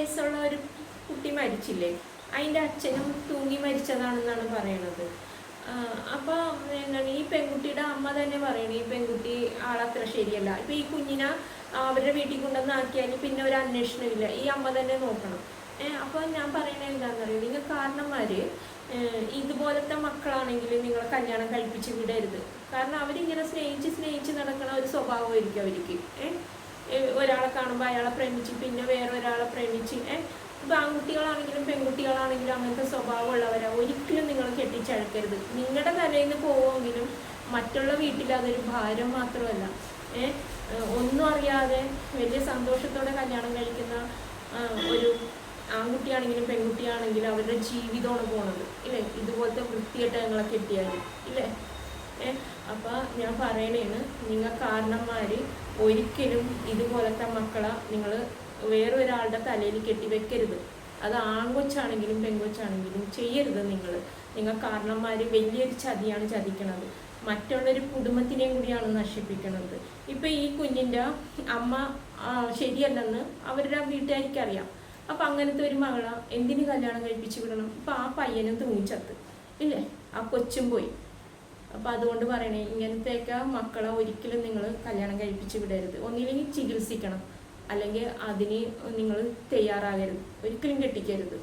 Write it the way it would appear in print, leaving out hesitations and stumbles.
വയസ്സുള്ള ഒരു കുട്ടി മരിച്ചില്ലേ, അതിൻ്റെ അച്ഛനും തൂങ്ങി മരിച്ചതാണെന്നാണ് പറയണത്. അപ്പോൾ എന്താണ് ഈ പെൺകുട്ടിയുടെ അമ്മ തന്നെ പറയണേ, ഈ പെൺകുട്ടി ആളത്ര ശരിയല്ല. ഇപ്പം ഈ കുഞ്ഞിനെ അവരുടെ വീട്ടിൽ കൊണ്ടുവന്ന് ആക്കിയാൽ പിന്നെ ഒരു അന്വേഷണമില്ല, ഈ അമ്മ തന്നെ നോക്കണം. അപ്പോൾ ഞാൻ പറയണത് എന്താണെന്ന് അറിയാം, നിങ്ങൾ കാരണന്മാർ ഇതുപോലത്തെ മക്കളാണെങ്കിൽ നിങ്ങൾ കല്യാണം കഴിപ്പിച്ച് വിടരുത്. കാരണം അവരിങ്ങനെ സ്നേഹിച്ച് നടക്കണ ഒരു സ്വഭാവമായിരിക്കും അവർക്ക്. ഒരാളെ കാണുമ്പോൾ അയാളെ പ്രേമിച്ച് പിന്നെ വേറെ ഒരാളെ പ്രേമിച്ച് ഇപ്പം ആൺകുട്ടികളാണെങ്കിലും പെൺകുട്ടികളാണെങ്കിലും അങ്ങനത്തെ സ്വഭാവമുള്ളവരാ. ഒരിക്കലും നിങ്ങൾ കെട്ടിച്ചഴക്കരുത്. നിങ്ങളുടെ തലയിൽ നിന്ന് പോവുമെങ്കിലും മറ്റുള്ള വീട്ടിൽ അതൊരു ഭാരം മാത്രമല്ല. ഒന്നും അറിയാതെ വലിയ സന്തോഷത്തോടെ കല്യാണം കഴിക്കുന്ന ഒരു ആൺകുട്ടിയാണെങ്കിലും പെൺകുട്ടിയാണെങ്കിലും അവരുടെ ജീവിതമാണ് പോണത് ഇല്ലേ, ഇതുപോലത്തെ വൃത്തിയായിട്ട് ഞങ്ങളെ കെട്ടിയാൽ ഇല്ലേ. അപ്പം ഞാൻ പറയണേന്ന്, നിങ്ങൾ കാരണന്മാർ ഒരിക്കലും ഇതുപോലത്തെ മക്കളെ നിങ്ങൾ വേറൊരാളുടെ തലയിൽ കെട്ടിവെക്കരുത്. അത് ആൺകൊച്ചാണെങ്കിലും പെൺകൊച്ചാണെങ്കിലും ചെയ്യരുത്. നിങ്ങൾ കാരണന്മാർ വലിയൊരു ചതിയാണ് ചതിക്കണത്. മറ്റുള്ളൊരു കുടുംബത്തിനെയും കൂടിയാണ് നശിപ്പിക്കുന്നത്. ഇപ്പം ഈ കുഞ്ഞിൻ്റെ അമ്മ ശരിയല്ലെന്ന് അവരുടെ വീട്ടുകാർക്കറിയാം. അപ്പം അങ്ങനത്തെ ഒരു മകളെ എന്തിന് കല്യാണം കഴിപ്പിച്ച് വിടണം? ഇപ്പം ആ പയ്യനും തൂങ്ങിച്ചത്ത് ഇല്ലേ, ആ കൊച്ചും പോയി. അപ്പം അതുകൊണ്ട് പറയണേ, ഇങ്ങനത്തെയൊക്കെ മക്കളെ ഒരിക്കലും നിങ്ങൾ കല്യാണം കഴിപ്പിച്ച് വിടരുത്. ഒന്നില്ലെങ്കിൽ ചികിത്സിക്കണം, അല്ലെങ്കിൽ അതിന് നിങ്ങൾ തയ്യാറാകരുത്, ഒരിക്കലും കെട്ടിക്കരുത്.